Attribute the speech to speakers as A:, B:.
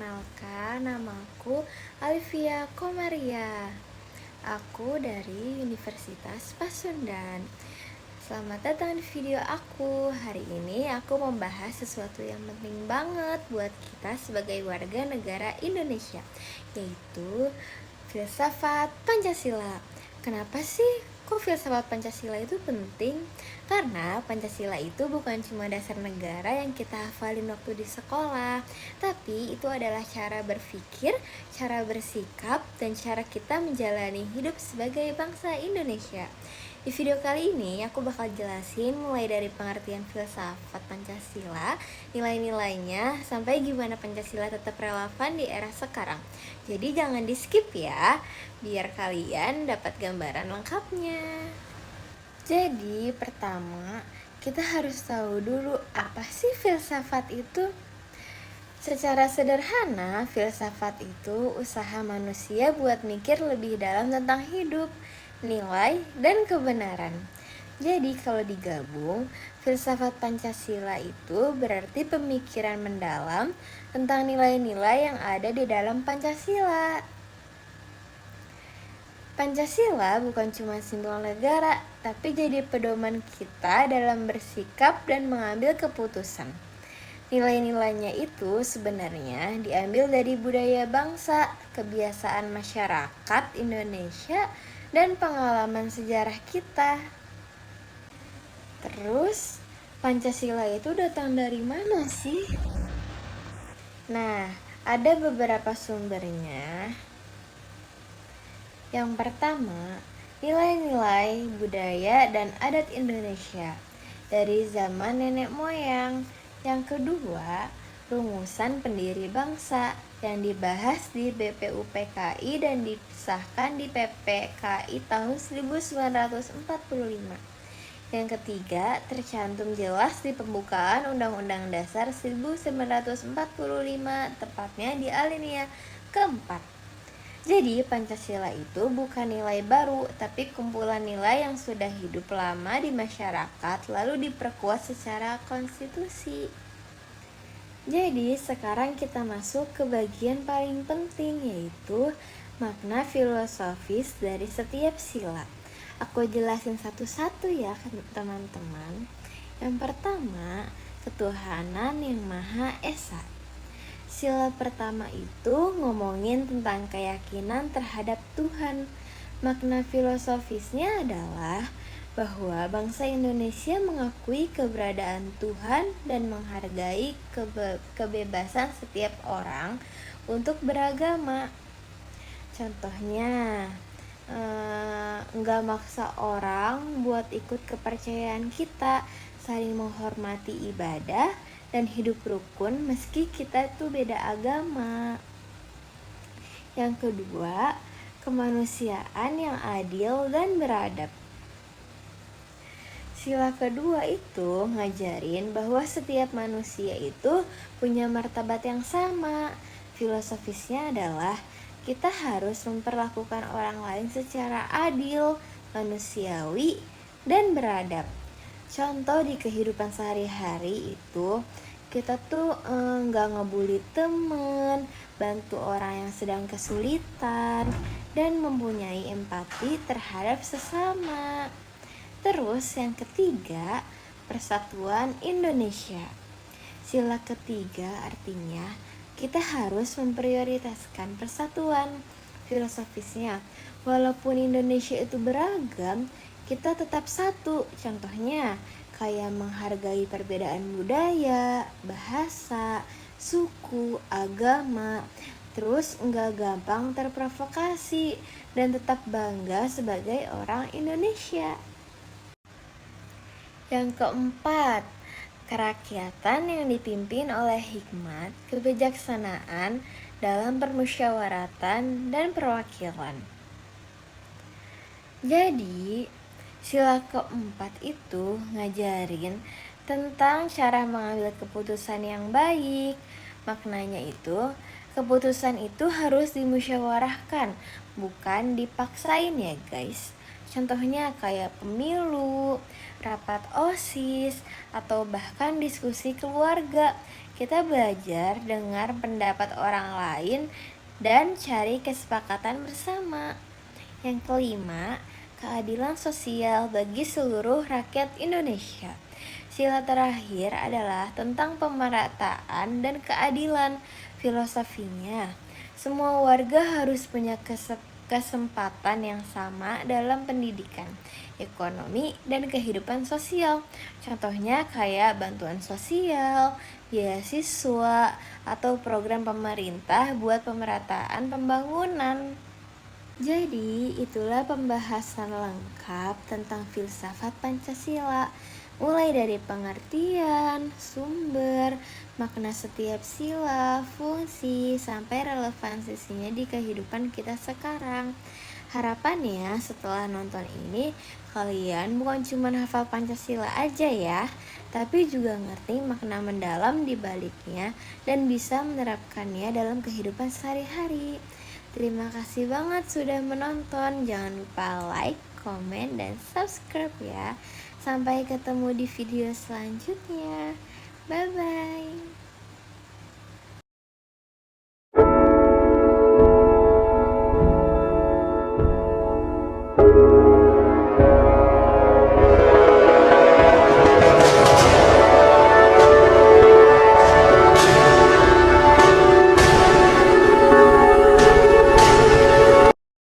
A: Perkenalkan, namaku Alivia Komaria. Aku dari Universitas Pasundan. Selamat datang di video aku. Hari ini aku membahas sesuatu yang penting banget buat kita sebagai warga negara Indonesia, yaitu filsafat Pancasila. Kenapa sih kok filsafat Pancasila itu penting? Karena Pancasila itu bukan cuma dasar negara yang kita hafalin waktu di sekolah, tapi itu adalah cara berpikir, cara bersikap, dan cara kita menjalani hidup sebagai bangsa Indonesia. Di video kali ini aku bakal jelasin mulai dari pengertian filsafat Pancasila, nilai-nilainya, sampai gimana Pancasila tetap relevan di era sekarang. Jadi jangan di skip ya, biar kalian dapat gambaran lengkapnya. Jadi pertama, kita harus tahu dulu apa sih filsafat itu. Secara sederhana, filsafat itu usaha manusia buat mikir lebih dalam tentang hidup, nilai, dan kebenaran. Jadi kalau digabung, filsafat Pancasila itu berarti pemikiran mendalam tentang nilai-nilai yang ada di dalam Pancasila. Pancasila bukan cuma simbol negara, tapi jadi pedoman kita dalam bersikap dan mengambil keputusan. Nilai-nilainya itu sebenarnya diambil dari budaya bangsa, kebiasaan masyarakat Indonesia, dan pengalaman sejarah kita. Terus, Pancasila itu datang dari mana sih? Nah, ada beberapa sumbernya. Yang pertama, nilai-nilai budaya dan adat Indonesia dari zaman nenek moyang. Yang kedua, rumusan pendiri bangsa yang dibahas di BPUPKI dan disahkan di PPKI tahun 1945. Yang ketiga, tercantum jelas di pembukaan Undang-Undang Dasar 1945, tepatnya di alinea keempat. Jadi, Pancasila itu bukan nilai baru, tapi kumpulan nilai yang sudah hidup lama di masyarakat lalu diperkuat secara konstitusi. Jadi, sekarang kita masuk ke bagian paling penting, yaitu makna filosofis dari setiap sila. Aku jelasin satu-satu ya teman-teman. Yang pertama, ketuhanan yang Maha Esa. Sila pertama itu ngomongin tentang keyakinan terhadap Tuhan. Makna filosofisnya adalah bahwa bangsa Indonesia mengakui keberadaan Tuhan dan menghargai kebebasan setiap orang untuk beragama. Contohnya, nggak maksa orang buat ikut kepercayaan kita, saling menghormati ibadah, dan hidup rukun meski kita tuh beda agama. Yang kedua, kemanusiaan yang adil dan beradab. Sila kedua itu ngajarin bahwa setiap manusia itu punya martabat yang sama. Filosofisnya adalah kita harus memperlakukan orang lain secara adil, manusiawi, dan beradab. Contoh di kehidupan sehari-hari itu, kita tuh nggak ngebully temen, bantu orang yang sedang kesulitan, dan mempunyai empati terhadap sesama. Terus yang ketiga, persatuan Indonesia. Sila ketiga artinya kita harus memprioritaskan persatuan. Filosofisnya, walaupun Indonesia itu beragam, kita tetap satu. Contohnya, kayak menghargai perbedaan budaya, bahasa, suku, agama. Terus nggak gampang terprovokasi dan tetap bangga sebagai orang Indonesia. Yang keempat, kerakyatan yang dipimpin oleh hikmat, kebijaksanaan dalam permusyawaratan dan perwakilan. Jadi, sila keempat itu ngajarin tentang cara mengambil keputusan yang baik. Maknanya itu, keputusan itu harus dimusyawarahkan, bukan dipaksain ya guys. Contohnya kayak pemilu, rapat OSIS, atau bahkan diskusi keluarga. Kita belajar dengar pendapat orang lain dan cari kesepakatan bersama. Yang kelima, keadilan sosial bagi seluruh rakyat Indonesia. Sila terakhir adalah tentang pemerataan dan keadilan. Filosofinya, semua warga harus punya kesempatan yang sama dalam pendidikan, ekonomi, dan kehidupan sosial. Contohnya kayak bantuan sosial, beasiswa, atau program pemerintah buat pemerataan pembangunan. Jadi, itulah pembahasan lengkap tentang filsafat Pancasila, mulai dari pengertian, sumber, makna setiap sila, fungsi, sampai relevansinya di kehidupan kita sekarang. Harapannya setelah nonton ini, kalian bukan cuma hafal Pancasila aja ya, tapi juga ngerti makna mendalam di baliknya dan bisa menerapkannya dalam kehidupan sehari-hari. Terima kasih banget sudah menonton. Jangan lupa like, komen, dan subscribe ya. Sampai ketemu di video selanjutnya. Bye-bye.